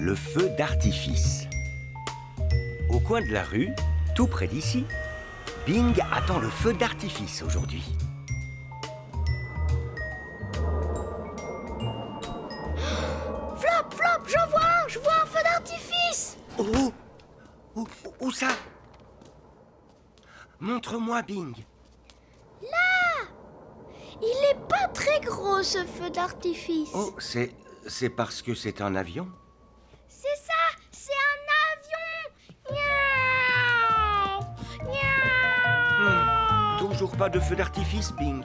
le feu d'artifice. Au coin de la rue, tout près d'ici, Bing attend le feu d'artifice aujourd'hui. Flop, Flop, je vois un feu d'artifice. Oh! Où ça? Montre-moi, Bing. Là! Il est pas très gros, ce feu d'artifice. Oh, c'est parce que c'est un avion? C'est ça, c'est un avion. Miaou, miaou. Toujours pas de feu d'artifice, Bing.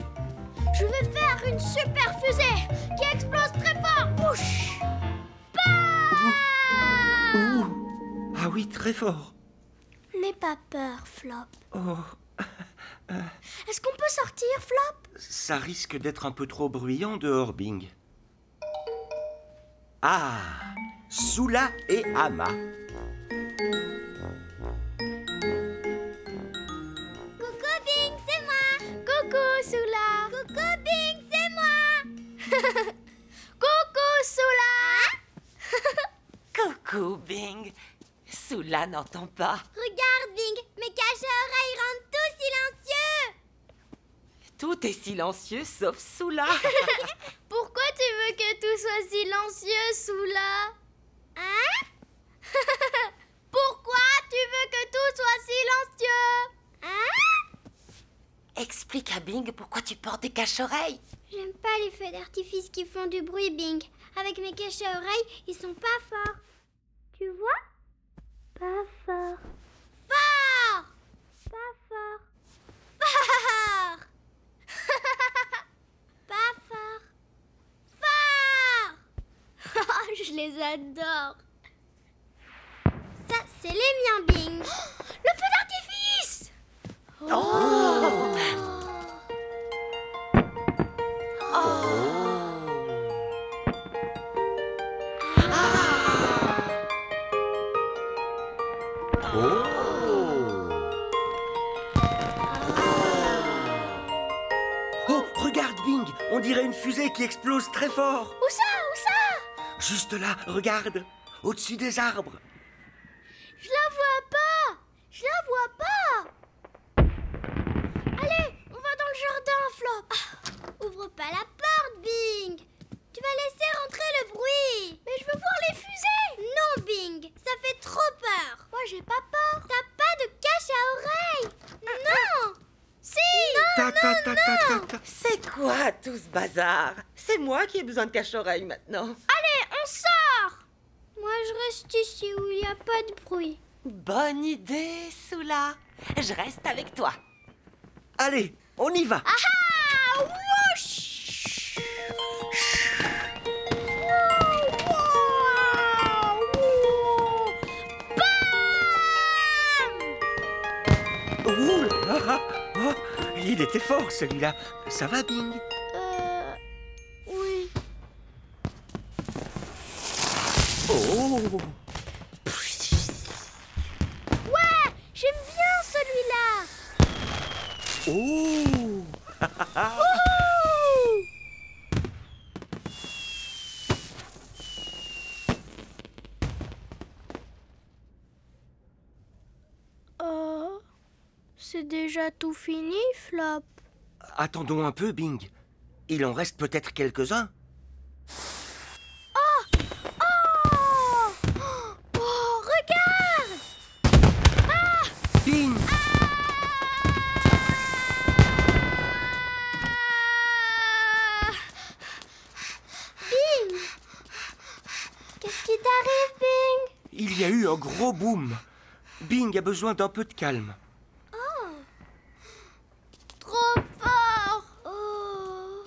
Je vais faire une super fusée qui explose très fort. Bouche. Ouh. Ah oui, très fort. N'aie pas peur, Flop. Oh, Est-ce qu'on peut sortir, Flop? ça risque d'être un peu trop bruyant dehors, Bing. Ah, Soula et Ama. Coucou Bing, c'est moi. Coucou Soula. Coucou Bing, c'est moi. Coucou Soula. Coucou, Bing. Soula n'entend pas. Regarde Bing, mes caches-oreilles rendent tout silencieux. Tout est silencieux sauf Soula. Pourquoi tu veux que tout soit silencieux, Soula? Hein? Pourquoi tu veux que tout soit silencieux? Hein? Explique à Bing pourquoi tu portes des cache-oreilles. J'aime pas les feux d'artifice qui font du bruit, Bing. Avec mes caches-oreilles, ils sont pas forts. Tu vois? Pas fort. Fort! Pas fort. Fort! Pas fort. Fort! Je les adore. Ça, c'est les miens, Bing. Le feu d'artifice! Oh, regarde, Bing, on dirait une fusée qui explose très fort. Où ça? Où ça? Juste là, regarde, au-dessus des arbres. Je la vois pas. Je la vois pas. Allez, on va dans le jardin, Flop. Ouvre pas la porte, Bing. Tu vas laisser rentrer le bruit. Mais je veux voir les fusées. Non, Bing, ça fait trop peur. Moi, j'ai pas peur. T'as pas de cache à oreille. Non. Si. Ta, ta, ta, ta, ta, ta. C'est quoi tout ce bazar? C'est moi qui ai besoin de cache-oreilles maintenant. Allez, on sort. Moi, je reste ici où il n'y a pas de bruit. Bonne idée, Soula. Je reste avec toi. Allez, on y va. Ah! Whoosh! Bam! Ouh, oh, il était fort celui-là. Ça va, Bing? Oui. Oh, Ouais, j'aime bien celui-là. oh. Wouhou! C'est déjà tout fini, Flop. Attendons un peu, Bing. Il en reste peut-être quelques-uns. Oh! Oh, regarde! Bing! Bing! Qu'est-ce qui t'arrive, Bing? Il y a eu un gros boom. Bing a besoin d'un peu de calme. Trop fort! Oh!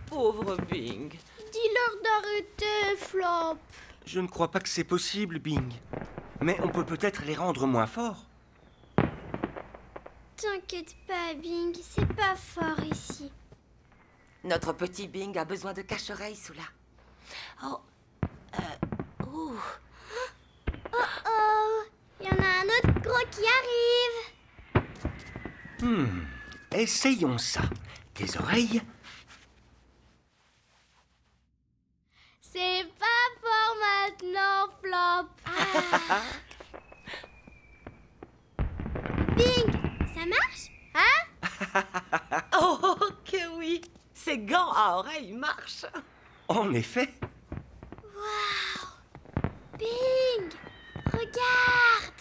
Pauvre Bing. Dis-leur d'arrêter, Flop. Je ne crois pas que c'est possible, Bing. Mais on peut peut-être les rendre moins forts. T'inquiète pas, Bing, c'est pas fort ici. Notre petit Bing a besoin de cache-oreilles, Soula. Oh. Ouh. Oh! Il y en a un autre gros qui arrive. Essayons ça. Tes oreilles? C'est pas fort maintenant, Bing, ça marche? Hein? Oh, que oui! Ces gants à oreilles marchent. En effet. Waouh! Bing! Regarde!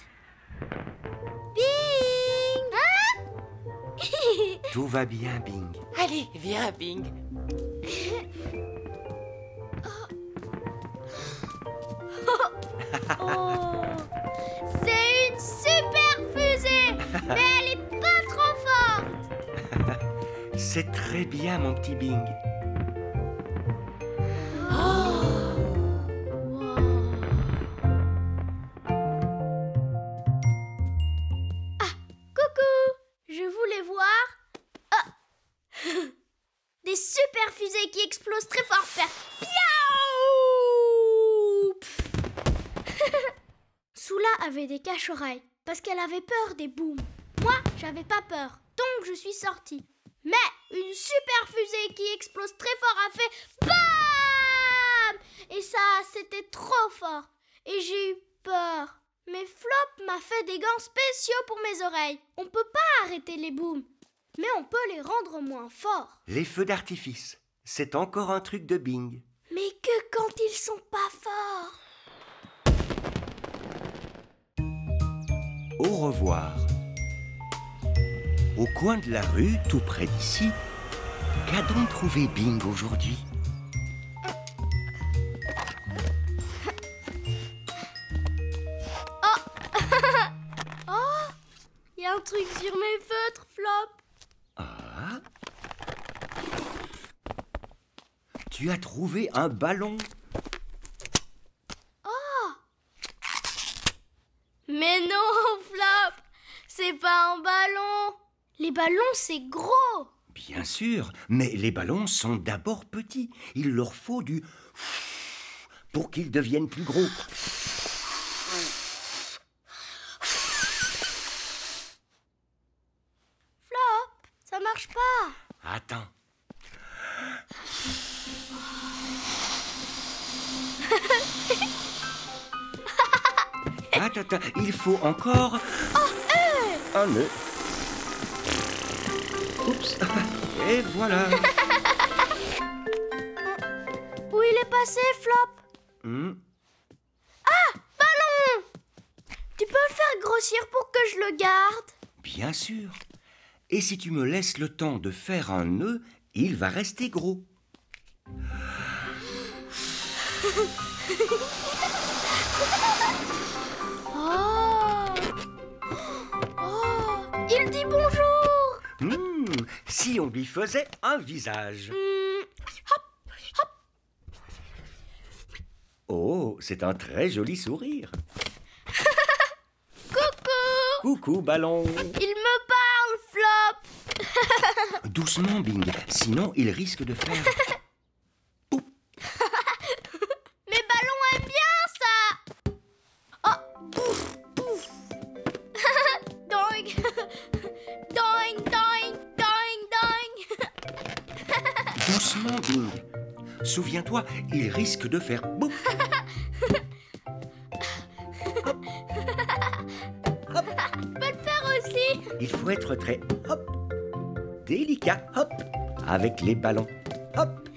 Bing! Hein? Tout va bien, Bing. Allez, viens, Bing. Oh! C'est une super fusée! Mais elle est pas trop forte! C'est très bien, mon petit Bing. Coucou! Je voulais voir... Ah. Des super fusées qui explosent très fort faire... Piaou! Pff. Soula avait des cache-oreilles parce qu'elle avait peur des booms. Moi, j'avais pas peur, donc je suis sortie. Mais une super fusée qui explose très fort a fait BAM! Et ça, c'était trop fort. Et j'ai eu peur. Mais Flop m'a fait des gants spéciaux pour mes oreilles. On peut pas arrêter les booms, mais on peut les rendre moins forts. Les feux d'artifice. C'est encore un truc de Bing. Mais que quand ils sont pas forts. Au revoir. Au coin de la rue, tout près d'ici, qu'a donc trouvé Bing aujourd'hui? Oh, il y a un truc sur mes feutres, Flop. Ah. Tu as trouvé un ballon? Mais non, Flop, c'est pas un ballon. Les ballons, c'est gros. Bien sûr, mais les ballons sont d'abord petits. Il leur faut du pour qu'ils deviennent plus gros. Flop, ça marche pas. Attends. Attends, il faut encore un nœud. Oups. Et voilà. Où il est passé, Flop? Hmm. Ballon! Tu peux le faire grossir pour que je le garde? Bien sûr. Et si tu me laisses le temps de faire un nœud, il va rester gros. Oh! Oh! Il dit bonjour! Si on lui faisait un visage. Hop! Hop! Oh, c'est un très joli sourire. Coucou! Coucou, ballon. Il me parle, Flop! Doucement, Bing, sinon il risque de faire... Mes ballons aiment bien ça! Oh! Pouf! Pouf! Doing! Doing! Doing! Doing! Doing! Doucement, Bing. Souviens-toi, il risque de faire boum. Je peux le faire aussi! Il faut être très hop, délicat, hop, avec les ballons. Hop,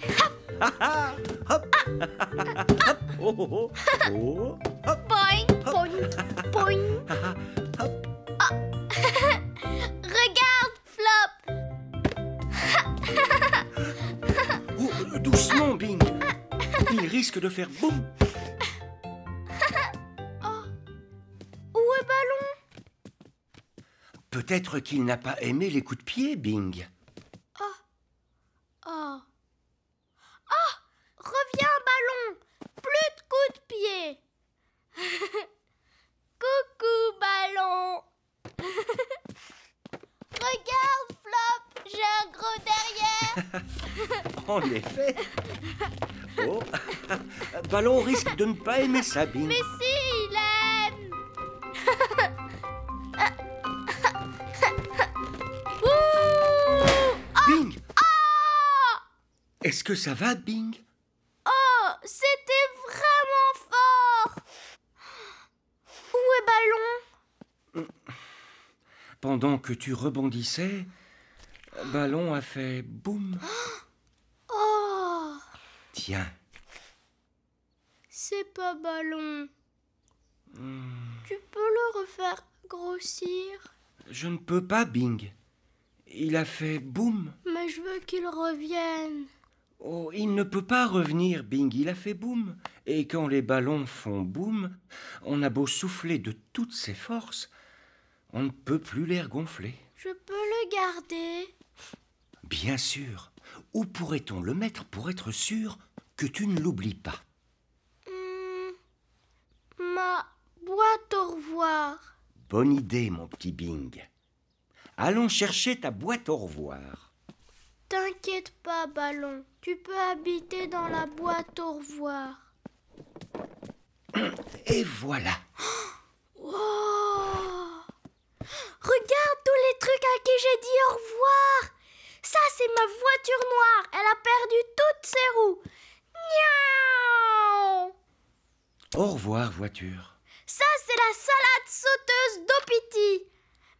ha, ha, hop, hop, oh, oh, oh, oh, hop, Boing! Boing! Boing! ha, ha, hop. Regarde, Flop! Oh, doucement, Bing. Il risque de faire boum. Où est Ballon? Peut-être qu'il n'a pas aimé les coups de pied, Bing. Oh! Oh! Reviens, Ballon! Plus de coups de pied! Coucou, Ballon! Regarde, Flop! J'ai un gros derrière! En effet. Oh, ballon risque de ne pas aimer ça, Bing. Mais si, il aime! Ouh! Bing, Oh! est-ce que ça va, Bing? Oh! C'était vraiment fort! pendant que tu rebondissais, Ballon a fait boum. Oh, Tiens. c'est pas Ballon. Tu peux le refaire grossir? Je ne peux pas, Bing. Il a fait boum. Mais je veux qu'il revienne. Oh, il ne peut pas revenir, Bing. Il a fait boum. Et quand les ballons font boum, on a beau souffler de toutes ses forces, on ne peut plus les regonfler. Je peux le garder? Bien sûr. Où pourrait-on le mettre pour être sûr que tu ne l'oublies pas? Ma boîte au revoir. Bonne idée, mon petit Bing. Allons chercher ta boîte au revoir. T'inquiète pas, Ballon. Tu peux habiter dans la boîte au revoir. Et voilà. Wow! Regarde tous les trucs à qui j'ai dit au revoir. Ça, c'est ma voiture noire. Elle a perdu toutes ses roues. Miaou! Au revoir, voiture. Ça, c'est la salade sauteuse d'Opiti.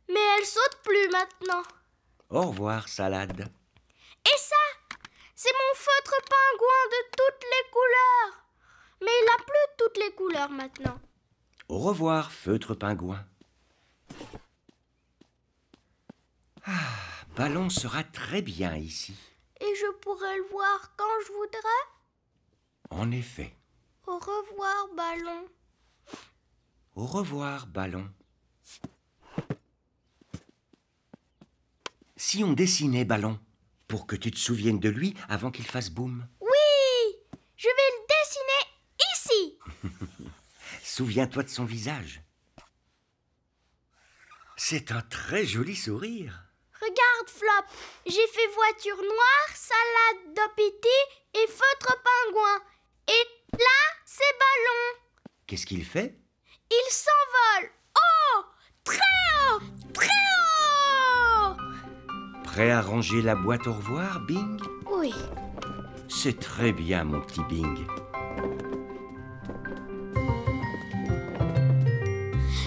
Mais elle saute plus maintenant. Au revoir, salade. Et ça, c'est mon feutre pingouin de toutes les couleurs. Mais il n'a plus toutes les couleurs maintenant. Au revoir, feutre pingouin. Ballon sera très bien ici. Et je pourrai le voir quand je voudrais. En effet. Au revoir, Ballon. Au revoir, Ballon. Si on dessinait Ballon, pour que tu te souviennes de lui avant qu'il fasse boum. Oui, je vais le dessiner ici. Souviens-toi de son visage. C'est un très joli sourire. Regarde, Flop, j'ai fait voiture noire, salade d'Opiti et feutre pingouin. Et là, c'est Ballon. Qu'est-ce qu'il fait? Il s'envole. Oh, très haut, très haut. Prêt à ranger la boîte au revoir, Bing? Oui. C'est très bien, mon petit Bing.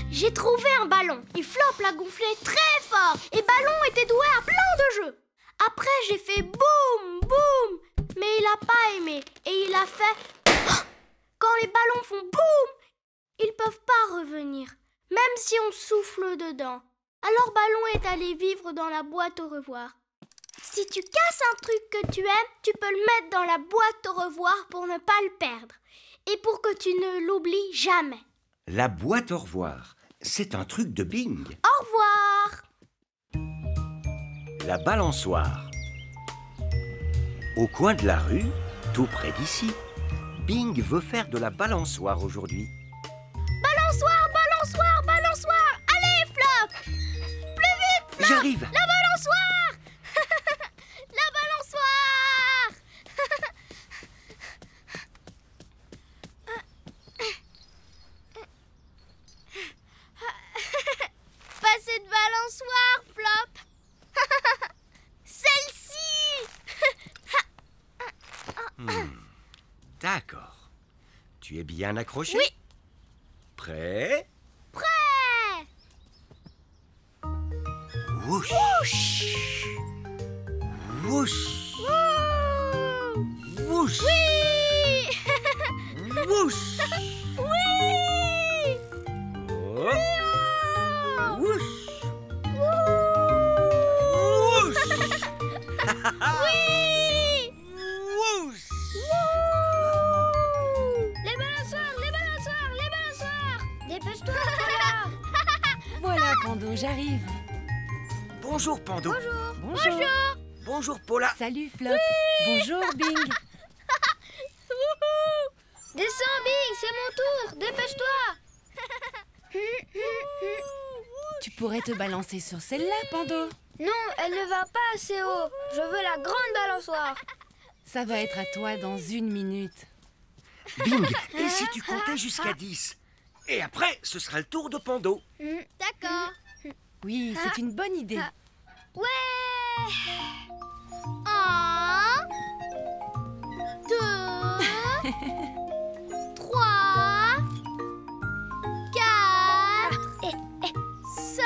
J'ai trouvé un ballon et Flop l'a gonflé très fort et Ballon était doué à plein de jeux. Après, j'ai fait boum, boum, mais il n'a pas aimé et il a fait... Quand les ballons font boum, ils peuvent pas revenir, même si on souffle dedans. Alors Ballon est allé vivre dans la boîte au revoir. Si tu casses un truc que tu aimes, tu peux le mettre dans la boîte au revoir pour ne pas le perdre et pour que tu ne l'oublies jamais. La boîte au revoir, c'est un truc de Bing. Au revoir. La balançoire. Au coin de la rue, tout près d'ici, Bing veut faire de la balançoire aujourd'hui. Balançoire, balançoire, balançoire. Allez, Flop. Plus vite, Flop. J'arrive. La balançoire. La balançoire. Pas cette balançoire, Flop. Celle-ci. D'accord. Tu es bien accroché? Oui. Prêt? Prêt. Whoosh. Whoosh. Whoosh. Oui. Whoosh. Oui. Oh. Whoosh. Whoosh. Oui. Whoosh. Les balançoires, les balançoires, les balançoires. Dépêche-toi, Paula. Voilà, Pando, j'arrive. Bonjour, Pando. Bonjour. Bonjour. Bonjour, Paula. Salut, Flop. Bonjour, Bing. Descends, Bing, c'est mon tour. Dépêche-toi. Tu pourrais te balancer sur celle-là, Pando. Non, elle ne va pas assez haut. Je veux la grande balançoire. Ça va être à toi dans 1 minute. Bing, et si tu comptais jusqu'à 10? Et après, ce sera le tour de Pando. D'accord. Oui, c'est une bonne idée. Ouais. 1, 2, 3, 4, 5,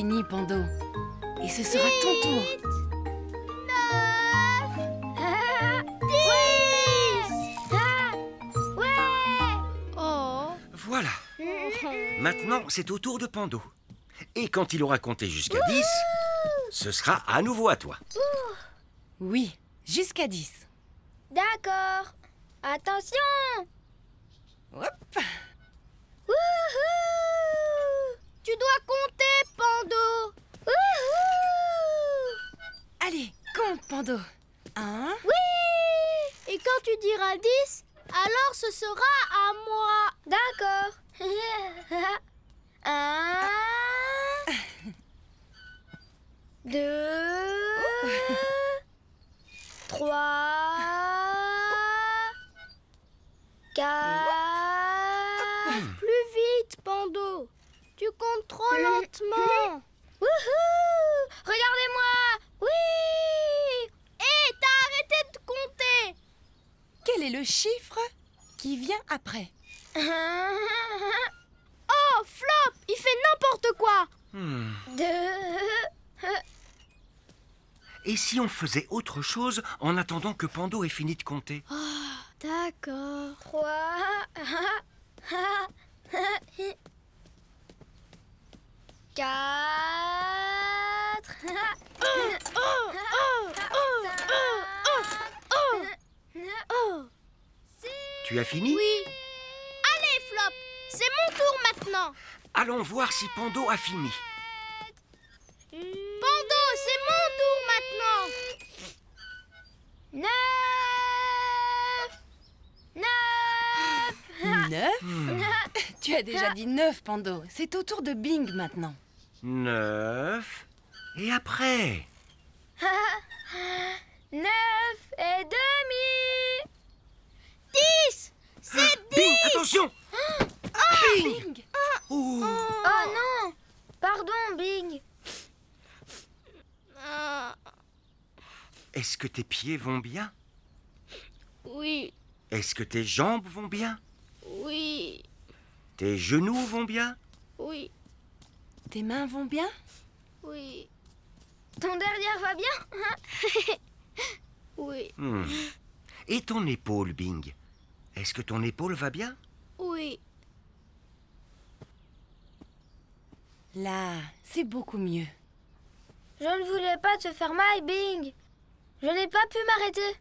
fini, Pando. Et ce sera ton tour. 10. Ouais. Oh. Voilà. Maintenant, c'est au tour de Pando. Et quand il aura compté jusqu'à 10, ce sera à nouveau à toi. Oui, jusqu'à 10. D'accord. Attention. Hop. Wouhou. Tu dois compter, Pando. Wouhou. Allez, compte, Pando. 1, Oui. Et quand tu diras 10, alors ce sera à moi. D'accord. 1, 2, 3, 4. Plus vite, Pando. Tu comptes trop lentement. Wouhou! Regardez-moi! Oui! Hé, t'as arrêté de compter! quel est le chiffre qui vient après? Oh, Flop! Il fait n'importe quoi! Hmm. 2. Et si on faisait autre chose en attendant que Pando ait fini de compter? D'accord. 3. 4. Tu as fini? Oui. Allez, Flop! C'est mon tour maintenant! Allons voir si Pando a fini. Pando, c'est mon tour maintenant! 9. 9. Tu as déjà dit 9, Pando. C'est au tour de Bing maintenant. 9. Et après? 9 et demi! 10! C'est 10! Bing, attention! Bing. Oh. Oh non! Pardon, Bing. Est-ce que tes pieds vont bien? Oui, Est-ce que tes jambes vont bien? oui, Tes genoux vont bien? oui, Tes mains vont bien? oui. Ton derrière va bien? Oui, Hmm. Et ton épaule, Bing? Est-ce que ton épaule va bien? oui. Là, c'est beaucoup mieux. Je ne voulais pas te faire mal, Bing. Je n'ai pas pu m'arrêter.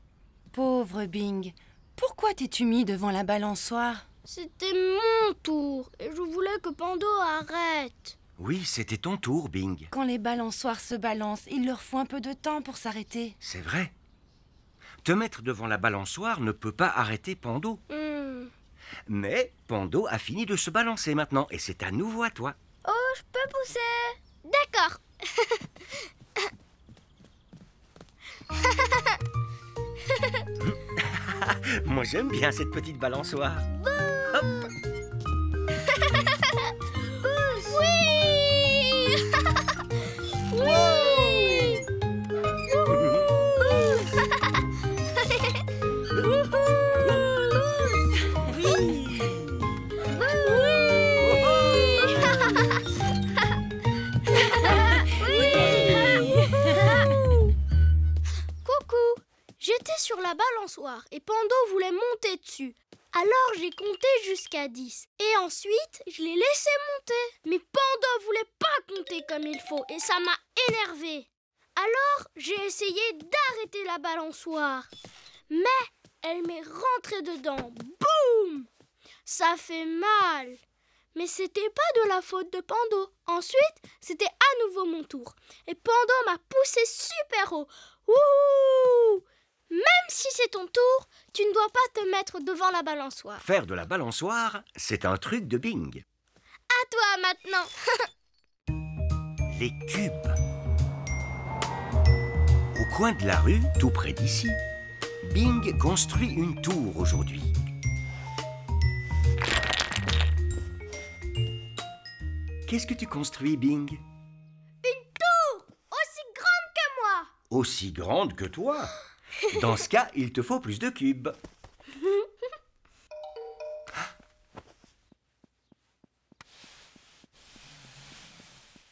Pauvre Bing. Pourquoi t'es-tu mis devant la balançoire? C'était mon tour et je voulais que Pando arrête. Oui, c'était ton tour, Bing. Quand les balançoires se balancent, il leur faut un peu de temps pour s'arrêter. C'est vrai. Te mettre devant la balançoire ne peut pas arrêter Pando. Mais Pando a fini de se balancer maintenant et c'est à nouveau à toi. Oh, je peux pousser. D'accord. Moi, j'aime bien cette petite balançoire. Hop. Oui. Oui. Coucou, j'étais sur la balançoire et Pando voulait monter dessus. Alors j'ai compté jusqu'à 10 et ensuite je l'ai laissé monter. Mais Pando voulait pas compter comme il faut et ça m'a énervé. Alors j'ai essayé d'arrêter la balançoire. Mais elle m'est rentrée dedans. Boum! Ça fait mal. Mais c'était pas de la faute de Pando. Ensuite, c'était à nouveau mon tour. Et Pando m'a poussé super haut. Ouh! Même si c'est ton tour, tu ne dois pas te mettre devant la balançoire. Faire de la balançoire, c'est un truc de Bing. À toi maintenant. Les cubes. Au coin de la rue, tout près d'ici, Bing construit une tour aujourd'hui. Qu'est-ce que tu construis, Bing? Une tour aussi grande que moi. Aussi grande que toi. Dans ce cas, il te faut plus de cubes.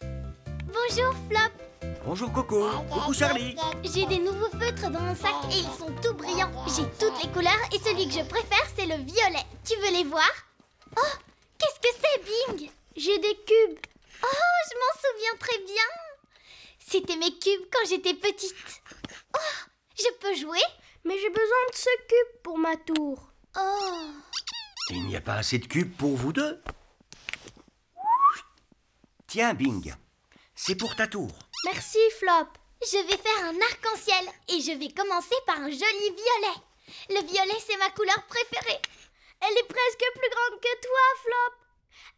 Bonjour Flop. Bonjour Coco. Coucou Charlie. J'ai des nouveaux feutres dans mon sac et ils sont tout brillants. J'ai toutes les couleurs et celui que je préfère, c'est le violet. Tu veux les voir? Oh, qu'est-ce que c'est, Bing? J'ai des cubes. Oh, je m'en souviens très bien. C'était mes cubes quand j'étais petite. Oh, je peux jouer? Mais j'ai besoin de ce cube pour ma tour. Oh. Il n'y a pas assez de cubes pour vous deux? Tiens, Bing. C'est pour ta tour. Merci, Flop. Je vais faire un arc-en-ciel et je vais commencer par un joli violet. Le violet, c'est ma couleur préférée. Elle est presque plus grande que toi, Flop.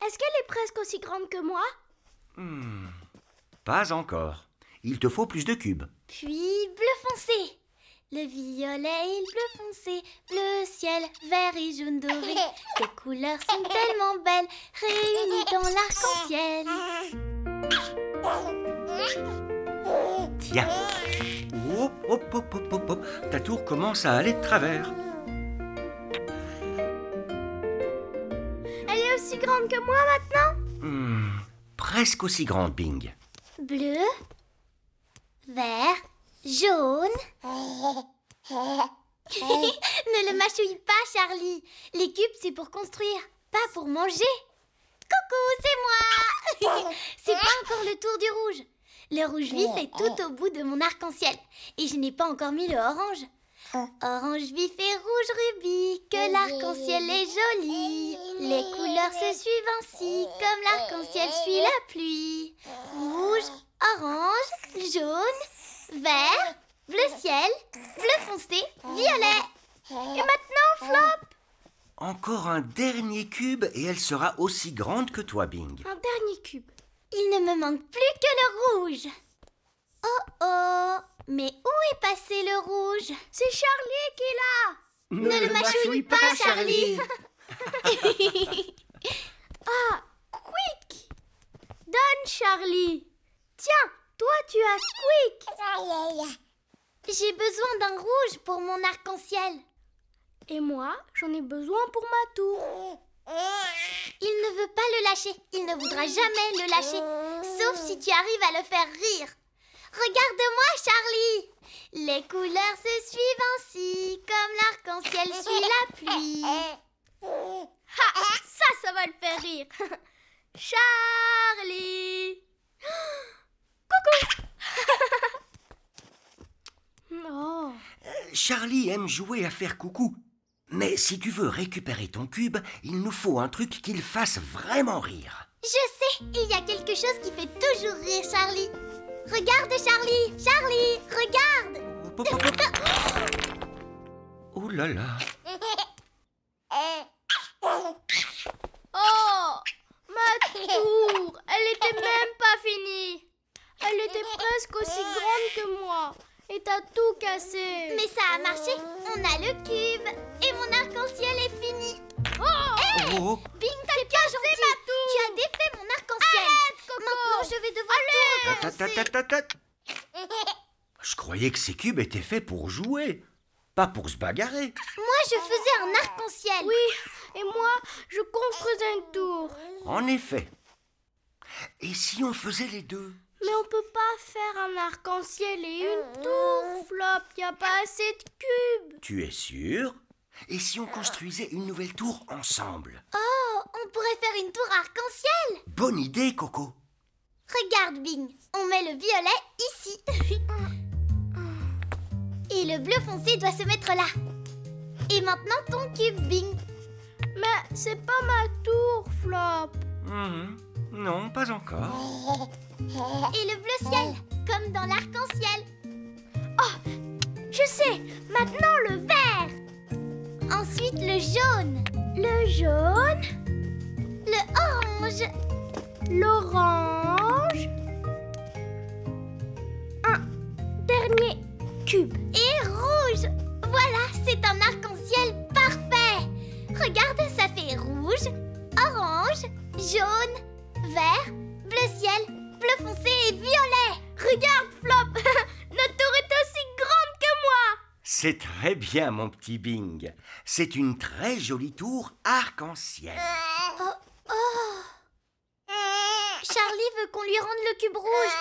Est-ce qu'elle est presque aussi grande que moi? Pas encore. Il te faut plus de cubes. Puis bleu foncé. Le violet et le bleu foncé, bleu ciel, vert et jaune doré. Ces couleurs sont tellement belles, réunies dans l'arc-en-ciel. Tiens. Hop, hop, hop, hop, hop, hop. Ta tour commence à aller de travers. Elle est aussi grande que moi maintenant? Presque aussi grande, Bing. Bleu, vert, jaune. Ne le mâchouille pas, Charlie. Les cubes, c'est pour construire, pas pour manger. Coucou, c'est moi. C'est pas encore le tour du rouge. Le rouge vif est tout au bout de mon arc-en-ciel. Et je n'ai pas encore mis le orange. Orange vif et rouge rubis, que l'arc-en-ciel est joli. Les couleurs se suivent ainsi, comme l'arc-en-ciel suit la pluie. Rouge, orange, jaune, vert, bleu ciel, bleu foncé, violet. Et maintenant, Flop? Encore un dernier cube et elle sera aussi grande que toi, Bing. Un dernier cube. Il ne me manque plus que le rouge. Oh oh, mais où est passé le rouge? C'est Charlie qui l'a. Ne le mâchouille pas, Charlie. Ah, Quick. Donne, Charlie. Tiens, toi tu as Quick. J'ai besoin d'un rouge pour mon arc-en-ciel. Et moi, j'en ai besoin pour ma tour. Il ne veut pas le lâcher. Il ne voudra jamais le lâcher. Sauf si tu arrives à le faire rire. Regarde-moi, Charlie. Les couleurs se suivent ainsi, comme l'arc-en-ciel suit la pluie. Ha, ça va le faire rire. Charlie. Coucou. Oh. Charlie aime jouer à faire coucou. Mais si tu veux récupérer ton cube, il nous faut un truc qui le fasse vraiment rire. Je sais, il y a quelque chose qui fait toujours rire Charlie. Regarde Charlie, Charlie, regarde. Hop, hop, hop. Oh là là. Oh, ma tour, elle était même pas finie. Elle était presque aussi grande que moi. Et t'as tout cassé. Mais ça a marché, on a le cube. Et mon arc-en-ciel est fini. Oh, hey, Oh. Bing, c'est pas gentil. Ma tour. Tu as défait mon arc-en-ciel. Arrête, Coco. Maintenant, je vais devoir tout recommencer. Je croyais que ces cubes étaient faits pour jouer, pas pour se bagarrer. Moi, je faisais un arc-en-ciel. Oui, et moi, je construisais une tour. En effet. Et si on faisait les deux? Mais on peut pas faire un arc-en-ciel et une tour, Flop. Y a pas assez de cubes. Tu es sûr? Et si on construisait une nouvelle tour ensemble? Oh, on pourrait faire une tour arc-en-ciel. Bonne idée, Coco. Regarde, Bing, on met le violet ici. Et le bleu foncé doit se mettre là. Et maintenant ton cube, Bing. Mais c'est pas ma tour, Flop. Non, pas encore. Et le bleu ciel, comme dans l'arc-en-ciel. Oh, je sais, maintenant le vert. Ensuite le jaune. Le jaune. Le orange. L'orange. Un dernier cube. Et rouge. Voilà, c'est un arc-en-ciel parfait. Regarde, ça fait rouge, orange, jaune, vert, bleu ciel, bleu foncé et violet. Regarde, Flop, notre tour est aussi grande que moi. C'est très bien, mon petit Bing. C'est une très jolie tour arc-en-ciel. Charlie veut qu'on lui rende le cube rouge.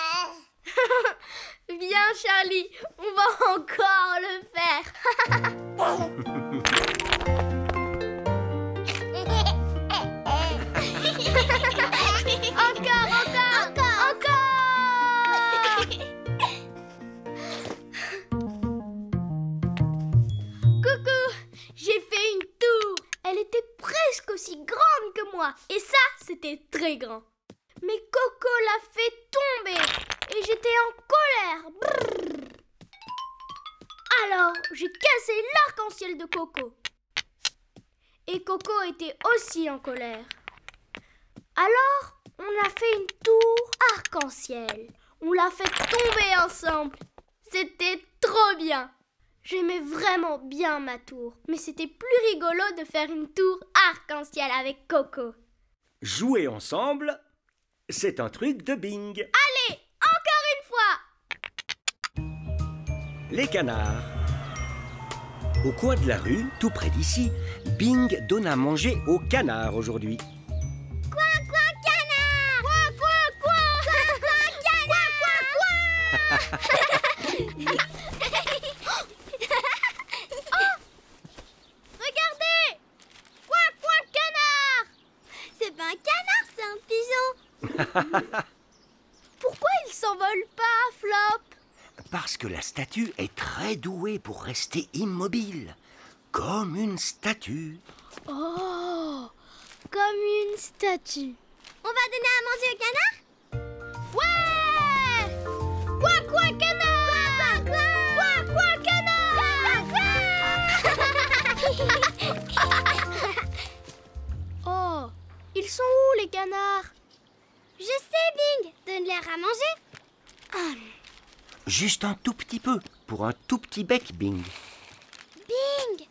Viens, Charlie, on va encore le faire. Encore. Coucou, j'ai fait une tour. Elle était presque aussi grande que moi. Et ça, c'était très grand. Mais Coco l'a fait tomber. Et j'étais en colère. Brrr. Alors, j'ai cassé l'arc-en-ciel de Coco. Et Coco était aussi en colère. Alors, on a fait une tour arc-en-ciel. On l'a fait tomber ensemble. C'était trop bien. J'aimais vraiment bien ma tour. Mais c'était plus rigolo de faire une tour arc-en-ciel avec Coco. Jouer ensemble, c'est un truc de Bing. Allez, encore une fois. Les canards. Au coin de la rue, tout près d'ici, Bing donne à manger aux canards aujourd'hui. Coin, coin, canard. Coin, coin, coin. Coin, coin, canard. Oh, regardez. Coin, coin, canard. C'est pas un canard, c'est un pigeon. Pourquoi il s'envole pas, Flop? Parce que la statue est très douée pour rester immobile, comme une statue. Oh, comme une statue. On va donner à manger au canard? Ouais! Quoi, quoi, canard? Quoi, quoi, quoi, canard? Oh, ils sont où les canards? Je sais, Bing. Donne-leur à manger. Juste un tout petit peu, pour un tout petit bec, Bing. Bing,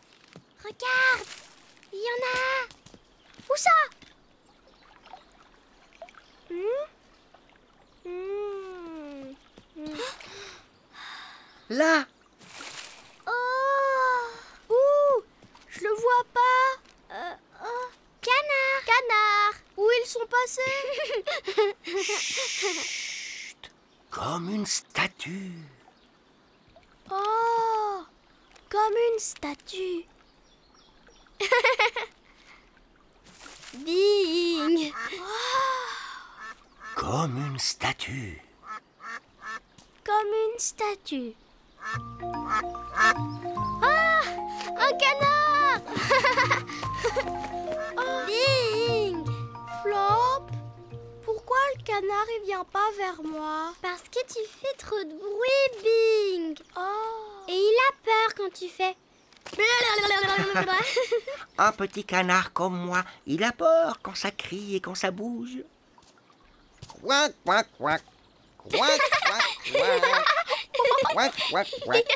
regarde, il y en a. Où ça? Là! Oh, où? Je le vois pas. Canard. Canard. Où ils sont passés? Chut! Comme une statue. Oh, comme une statue. Bing. Comme une statue. Comme une statue. Ah, un canard. Bing. Flop, pourquoi le canard il vient pas vers moi? Parce que tu fais trop de bruit, Bing. Oh. Et il a peur quand tu fais. Un petit canard comme moi, il a peur quand ça crie et quand ça bouge. Quack, quack, quack. Quack, quack, quack. Quack, quack, quack.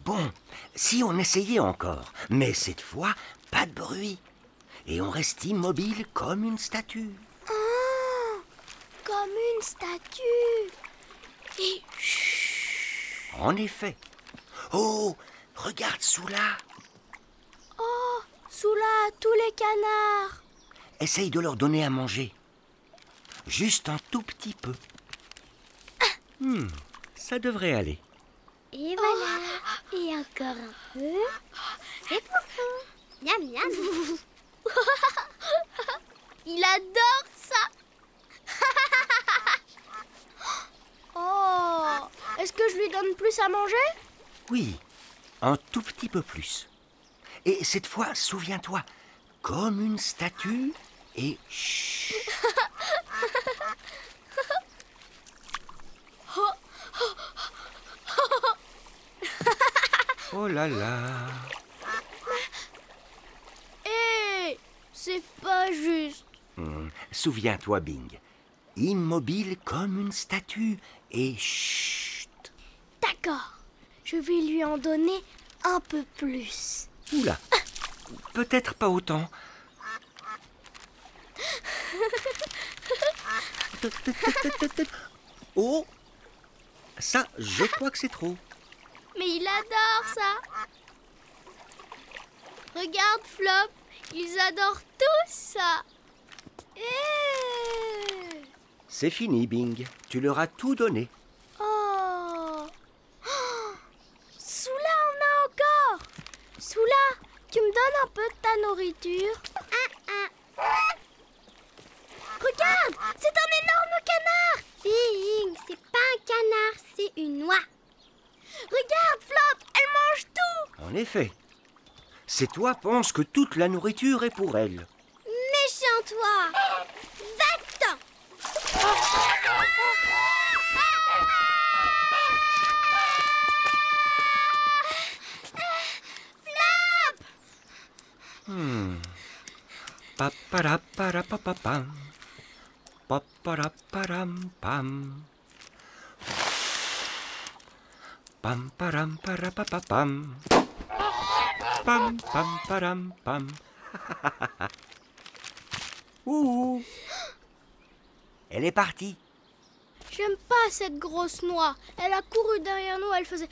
Bon, si on essayait encore, mais cette fois, pas de bruit. Et on reste immobile comme une statue. Oh, comme une statue. Et En effet. Oh, regarde sous là. oh, sous là, tous les canards. Essaye de leur donner à manger. Juste un tout petit peu. Ça devrait aller. Et voilà. Et encore un peu. C'est beaucoup. Miam, miam. Il adore ça. Oh, est-ce que je lui donne plus à manger? Oui, un tout petit peu plus. Et cette fois, souviens-toi, comme une statue et chut. Oh là là. Hé, c'est pas juste. Souviens-toi, Bing. Immobile comme une statue et chut. D'accord, je vais lui en donner un peu plus. Oula, peut-être pas autant. Oh, ça, je crois que c'est trop. Mais il adore ça. Regarde, Flop, ils adorent tous ça. C'est fini, Bing. Tu leur as tout donné. Oh. Soula en a encore. Soula, tu me donnes un peu de ta nourriture? Regarde, c'est un énorme canard. Bing, c'est pas un canard, c'est une oie. Regarde, Flop, elle mange tout. En effet. Ces toits pensent que toute la nourriture est pour elles. Méchant toi. Va-t'en. Paparapparapapam. Paparaparam-pam. Pam param parapapam. Pam pam param pam. Ouh. Elle est partie. J'aime pas cette grosse noix. Elle a couru derrière nous, elle faisait...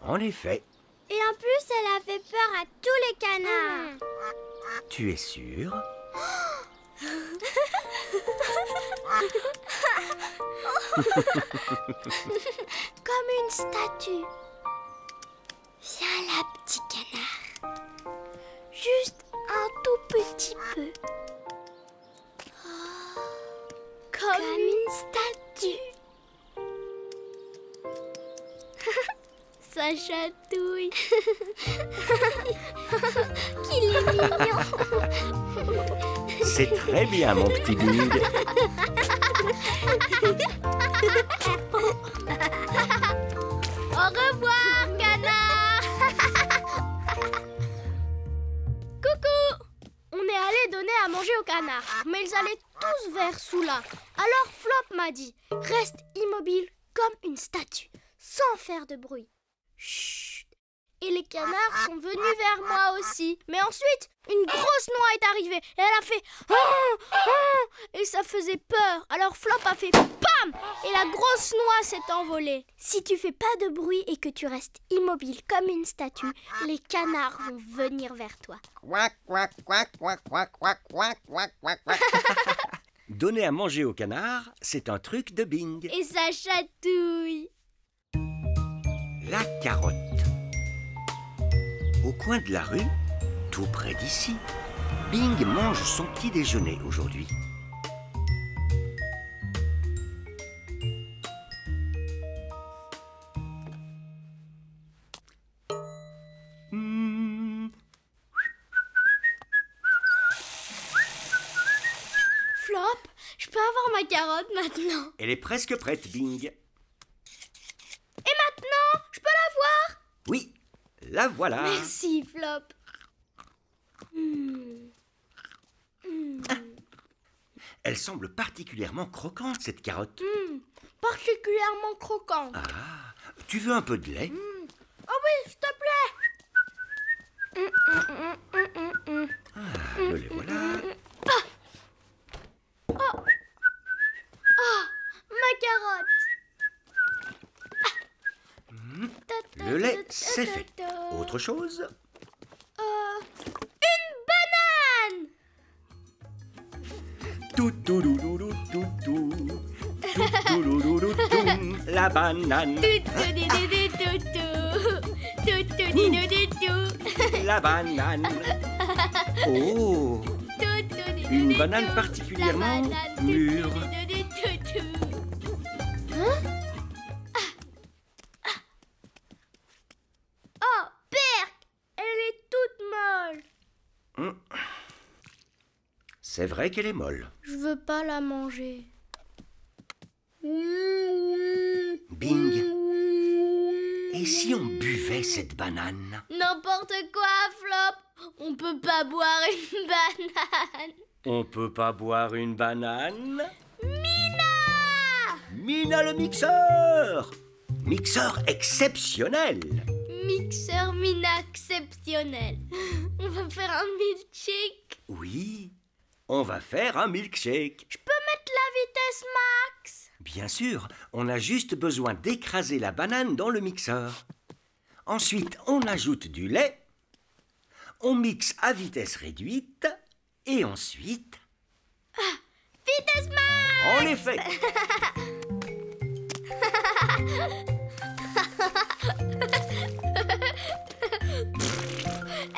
En effet. Et en plus, elle a fait peur à tous les canards. Tu es sûre? Comme une statue. Viens là, petit canard. Juste un tout petit peu. Comme une statue. Ça chatouille. Qu'il est mignon. C'est très bien, mon petit Bing. Au revoir, canard. Coucou. On est allé donner à manger aux canards, mais ils allaient tous vers Soula. Alors Flop m'a dit, reste immobile comme une statue, sans faire de bruit. Chut. Et les canards sont venus vers moi aussi. Mais ensuite, une grosse noix est arrivée et elle a fait et ça faisait peur. Alors Flop a fait PAM et la grosse noix s'est envolée. Si tu fais pas de bruit et que tu restes immobile comme une statue, les canards vont venir vers toi. Quack, quack, quack, quack, quack, quack, quack, quack, quack, quack. Donner à manger au canard, c'est un truc de Bing. Et ça chatouille. La carotte. Au coin de la rue, tout près d'ici, Bing mange son petit déjeuner aujourd'hui. Flop, je peux avoir ma carotte maintenant? Elle est presque prête, Bing. Et maintenant, je peux la voir? Oui, la voilà. Merci, Flop. Elle semble particulièrement croquante, cette carotte. Particulièrement croquante. Ah, tu veux un peu de lait? Oh oui, s'il te plaît. Ah, le lait voilà. Ma carotte. Le lait, c'est fait. Autre chose? Une banane. Tout, tout, tout, tout, tout, tout. Tout, tout, tout, tout, tout, tout. La banane. La banane. Oh, une banane particulièrement mûre. Oh, Perk, elle est toute molle. C'est vrai qu'elle est molle. Je veux pas la manger. Bing. Et si on buvait cette banane? N'importe quoi, Flop. On peut pas boire une banane. On peut pas boire une banane? Mina! Mina le mixeur! Mixeur exceptionnel! Mixeur Mina exceptionnel. On va faire un milkshake. Oui, on va faire un milkshake. Je peux mettre la vitesse max? Bien sûr, on a juste besoin d'écraser la banane dans le mixeur. Ensuite, on ajoute du lait, on mixe à vitesse réduite et ensuite... Vitesse Max! En effet.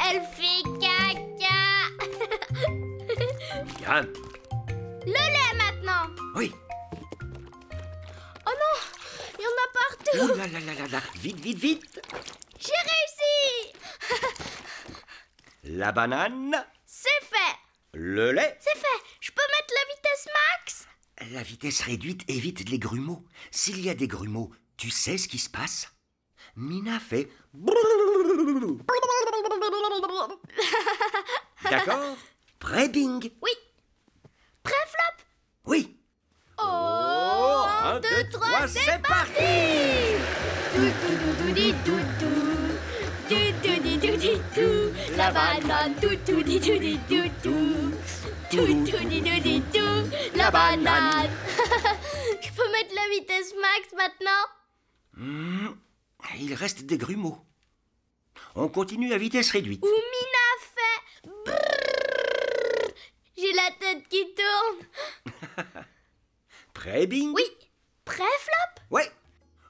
Elle fait caca! Bien. Le lait maintenant! Oui. Oh non! Il y en a partout! Ouh là là là là là. Vite, vite, vite. J'ai réussi! La banane. C'est fait! Le lait. C'est fait! Je peux mettre la vitesse max? La vitesse réduite évite les grumeaux. S'il y a des grumeaux, tu sais ce qui se passe? Mina fait... D'accord? Prêt, Bing? Oui. Prêt, Flop? Oui. Oh, 1, 2, 3, c'est parti! La banane, la banane. Je peux mettre la vitesse max maintenant? Il reste des grumeaux. On continue à vitesse réduite. Ou Mina fait brrr. J'ai la tête qui tourne. Prêt, Bing? Oui. Prêt, Flop? Ouais.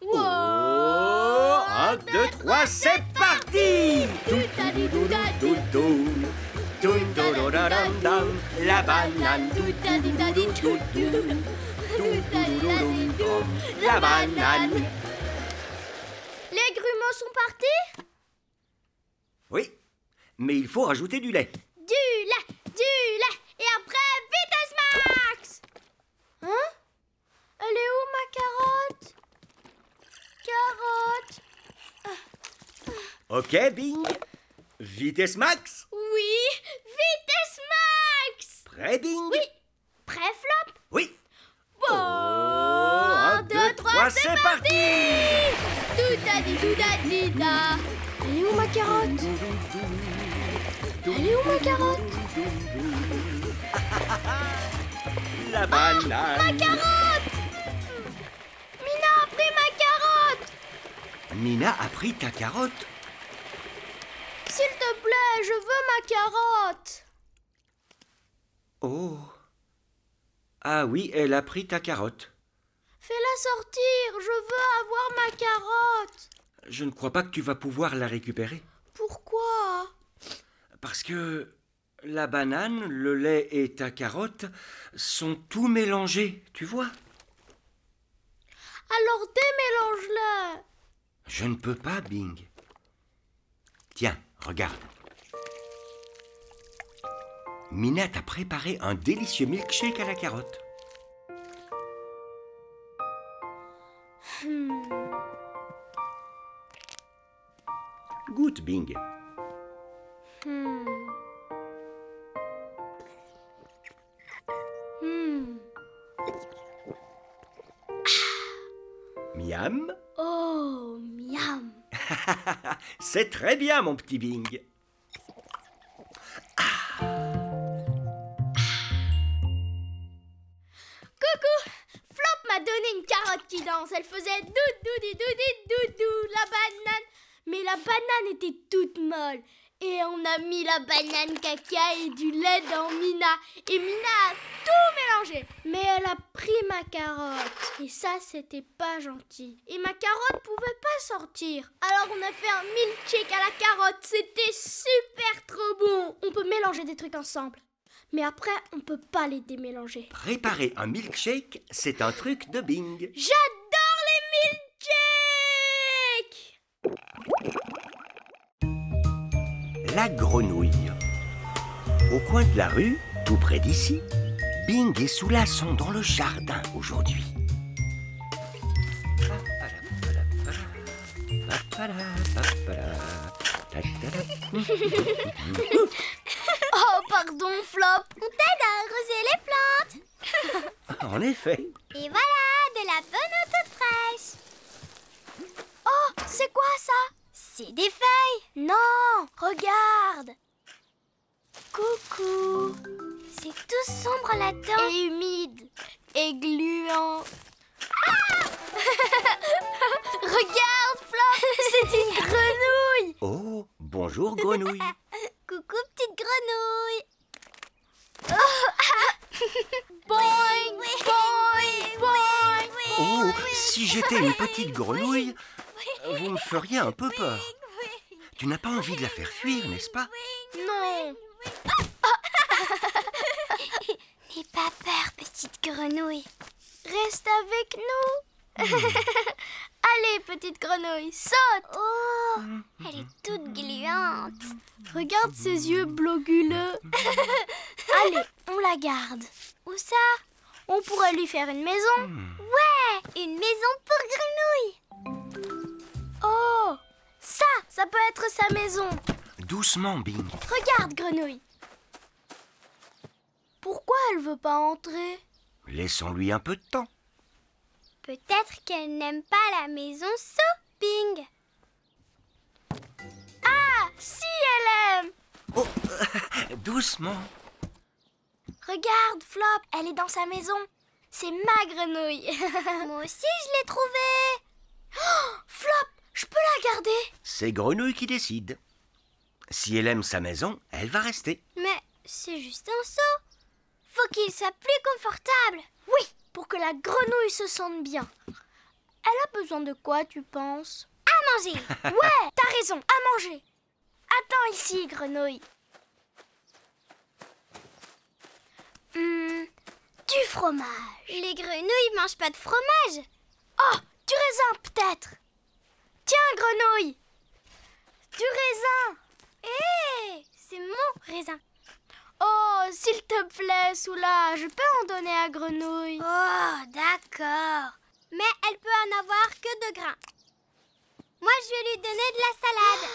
Wow. 1, 2, 3, c'est parti! La banane. La banane. Les grumeaux sont partis? Oui, mais il faut rajouter du lait. Du lait, et après, vitesse max! Hein? Elle est où ma carotte? Carotte. Ok, Bing. Vitesse max. Oui, vitesse max! Prêt, Bing? Oui. Prêt, Flop? Oui. Bon, 1, 2, 3, c'est parti! Doudadidouda. Elle est où ma carotte? Elle est où ma carotte? La banane. Ma carotte! Mina a pris ma carotte! Mina a pris ta carotte. S'il te plaît, je veux ma carotte! Oh. Ah oui, elle a pris ta carotte. Fais-la sortir, je veux avoir ma carotte! Je ne crois pas que tu vas pouvoir la récupérer. Pourquoi? Parce que la banane, le lait et ta carotte sont tout mélangés, tu vois. Alors démélange-le! Je ne peux pas, Bing. Tiens, regarde. Mina t'a préparé un délicieux milkshake à la carotte. Goûte, Bing. Miam. Oh, miam! C'est très bien, mon petit Bing. Coucou! Flop m'a donné une carotte qui danse. Elle faisait doudou. La banane. Mais la banane était toute molle. Et on a mis la banane caca et du lait dans Mina. Et Mina a tout mélangé. Mais elle a pris ma carotte. Et ça, c'était pas gentil. Et ma carotte pouvait pas sortir. Alors on a fait un milkshake à la carotte. C'était super trop bon. On peut mélanger des trucs ensemble. Mais après, on peut pas les démélanger. Préparer un milkshake, c'est un truc de Bing. J'adore les milkshakes! La grenouille. Au coin de la rue, tout près d'ici, Bing et Soula sont dans le jardin aujourd'hui. Oh, pardon, Flop. On t'aide à arroser les plantes. En effet. Et voilà, de la bonne eau toute fraîche. Oh, c'est quoi ça? C'est des feuilles. Non, regarde. Coucou. C'est tout sombre là-dedans. Et humide. Et gluant. Regarde, Flop, c'est une grenouille. Oh, bonjour grenouille. Coucou petite grenouille. Boing. Si j'étais une petite grenouille, vous me feriez un peu peur. Tu n'as pas envie de la faire fuir, n'est-ce pas? Non. N'aie pas peur, petite grenouille. Reste avec nous. Allez, petite grenouille, saute. Oh, elle est toute gluante. Regarde ses yeux globuleux. Allez, on la garde. Où ça? On pourrait lui faire une maison. Ouais, une maison pour grenouille. Oh, ça peut être sa maison. Doucement, Bing. Regarde, grenouille. Pourquoi elle veut pas entrer? Laissons-lui un peu de temps. Peut-être qu'elle n'aime pas la maison sous Bing. Ah, si elle aime. Oh, doucement. Regarde, Flop, elle est dans sa maison. C'est ma grenouille. Moi aussi, je l'ai trouvée. Oh, Flop, je peux la garder? C'est Grenouille qui décide. Si elle aime sa maison, elle va rester. Mais c'est juste un seau. Faut qu'il soit plus confortable. Oui, pour que la grenouille se sente bien. Elle a besoin de quoi, tu penses? À manger. Ouais, t'as raison, à manger. Attends ici, grenouille. Du fromage. Les grenouilles mangent pas de fromage. Oh, du raisin peut-être. Tiens, grenouille. Du raisin. Hé, c'est mon raisin. Oh, s'il te plaît, Soula, je peux en donner à grenouille. Oh, d'accord. Mais elle peut en avoir que de grains. Moi, je vais lui donner de la salade.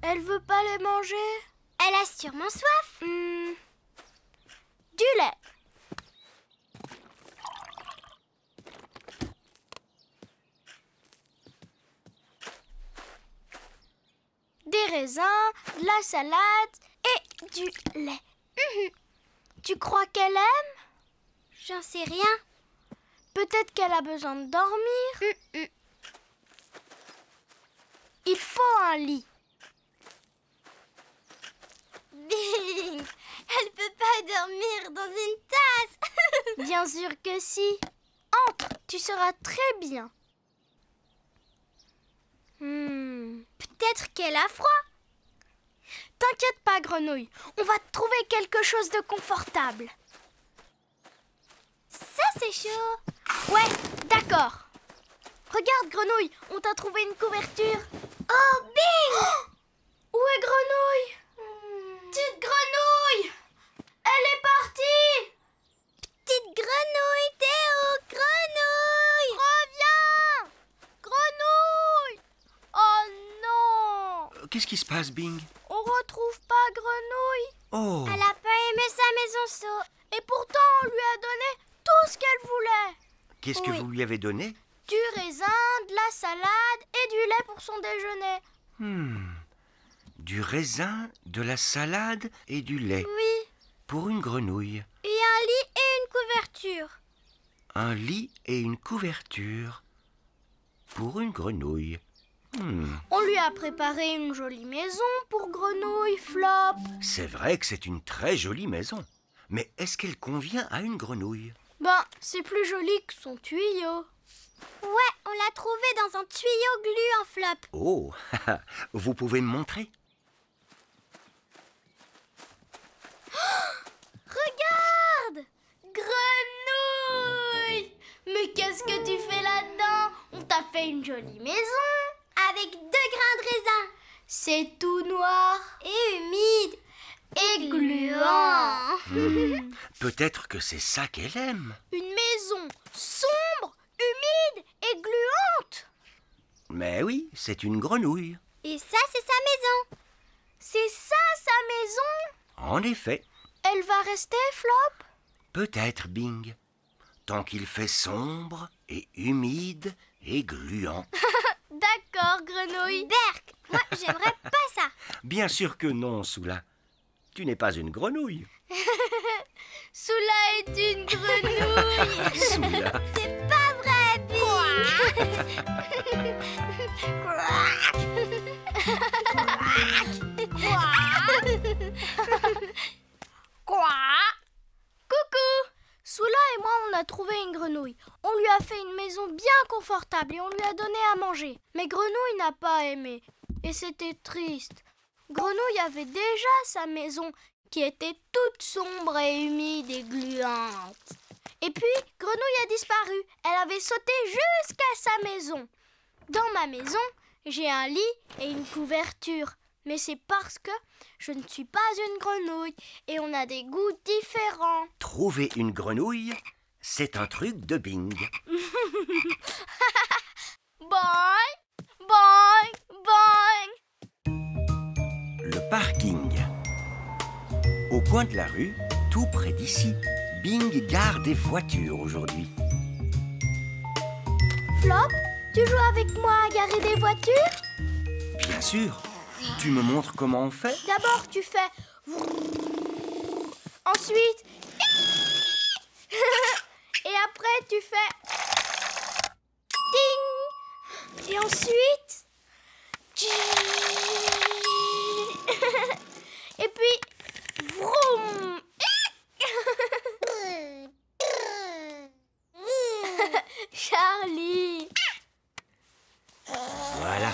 Elle veut pas les manger? Elle a sûrement soif. Du lait. Des raisins, de la salade et du lait. Tu crois qu'elle aime? J'en sais rien. Peut-être qu'elle a besoin de dormir. Il faut un lit. Bing, elle peut pas dormir dans une tasse. Bien sûr que si. Entre, tu seras très bien. Peut-être qu'elle a froid. T'inquiète pas, grenouille. On va te trouver quelque chose de confortable. Ça, c'est chaud. Ouais, d'accord. Regarde, grenouille, on t'a trouvé une couverture. Oh, Bing! Où est grenouille? Petite grenouille! Elle est partie! Petite grenouille, t'es où, grenouille? Reviens! Grenouille! Oh non! Qu'est-ce qui se passe, Bing? On retrouve pas grenouille. Oh, Elle a pas aimé sa maison saut. Et pourtant, on lui a donné tout ce qu'elle voulait. qu'est-ce que vous lui avez donné? Du raisin, de la salade et du lait pour son déjeuner. Du raisin, de la salade et du lait. Oui, Pour une grenouille. et un lit et une couverture. Un lit et une couverture. Pour une grenouille. On lui a préparé une jolie maison pour grenouille, Flop. C'est vrai que c'est une très jolie maison. Mais est-ce qu'elle convient à une grenouille? Ben, c'est plus joli que son tuyau. Ouais, on l'a trouvé dans un tuyau gluant, Flop. Oh, vous pouvez me montrer? Regarde! Grenouille! Mais qu'est-ce que tu fais là-dedans? On t'a fait une jolie maison. Avec 2 grains de raisin. C'est tout noir Et humide. et gluant. Peut-être que c'est ça qu'elle aime. Une maison sombre, humide et gluante. Mais oui, c'est une grenouille. Et ça, c'est sa maison. C'est ça sa maison? En effet. Elle va rester, Flop? Peut-être, Bing. Tant qu'il fait sombre et humide et gluant. D'accord, grenouille. Berk, moi, j'aimerais pas ça. Bien sûr que non, Soula. Tu n'es pas une grenouille. Soula est une grenouille. Soula. C'est pas vrai, Bing. Quoi? Coucou! Soula une grenouille. On lui a fait une maison bien confortable et on lui a donné à manger. Mais Grenouille n'a pas aimé. Et c'était triste. Grenouille avait déjà sa maison qui était toute sombre et humide et gluante. Et puis, Grenouille a disparu. Elle avait sauté jusqu'à sa maison. Dans ma maison, j'ai un lit et une couverture. Mais c'est parce que je ne suis pas une grenouille et on a des goûts différents. Trouver une grenouille, c'est un truc de Bing. Boing, boing, boing. Le parking. Au coin de la rue, tout près d'ici, Bing gare des voitures aujourd'hui. Flop, tu joues avec moi à garer des voitures? Bien sûr. Tu me montres comment on fait? D'abord, tu fais... Ensuite... Et après, tu fais... Ding! Et ensuite... Et puis... Vroom! Charlie! Voilà.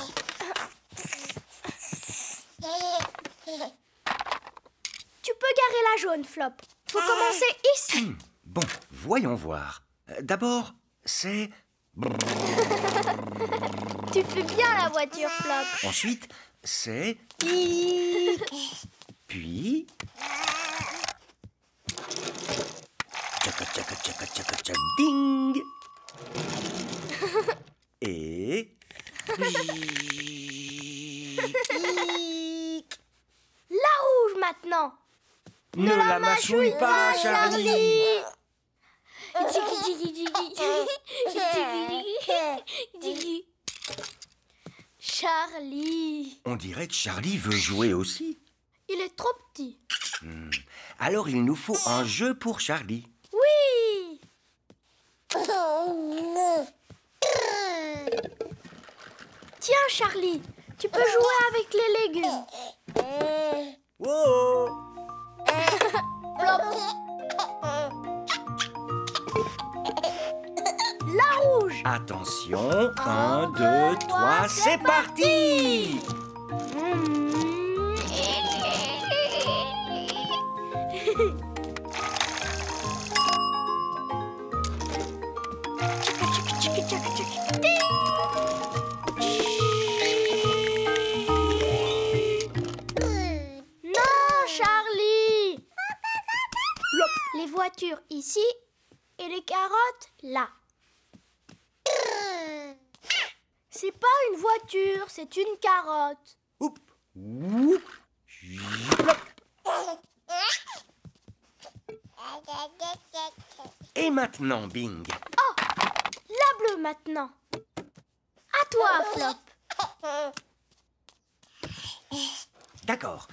Tu peux garer la jaune, Flop. Faut commencer ici. Bon, voyons voir. D'abord, c'est... Tu fais bien la voiture, Flop. Ensuite, c'est... Puis... Tchaca, tchaca, tchaca, tchaca, tchaca, ding. Et... La rouge maintenant. Ne la mâchouille pas, Charlie. Charlie. On dirait que Charlie veut jouer aussi. Il est trop petit. Alors il nous faut un jeu pour Charlie. Oui. Tiens, Charlie, tu peux jouer avec les légumes. Wow! La rouge. Attention, 1, 2, 3, c'est parti! Non, Charlie. Les voitures ici et les carottes là. C'est pas une voiture, c'est une carotte. Oup, oup, jlop. Et maintenant, Bing. Oh, la bleue maintenant. À toi, Flop. D'accord.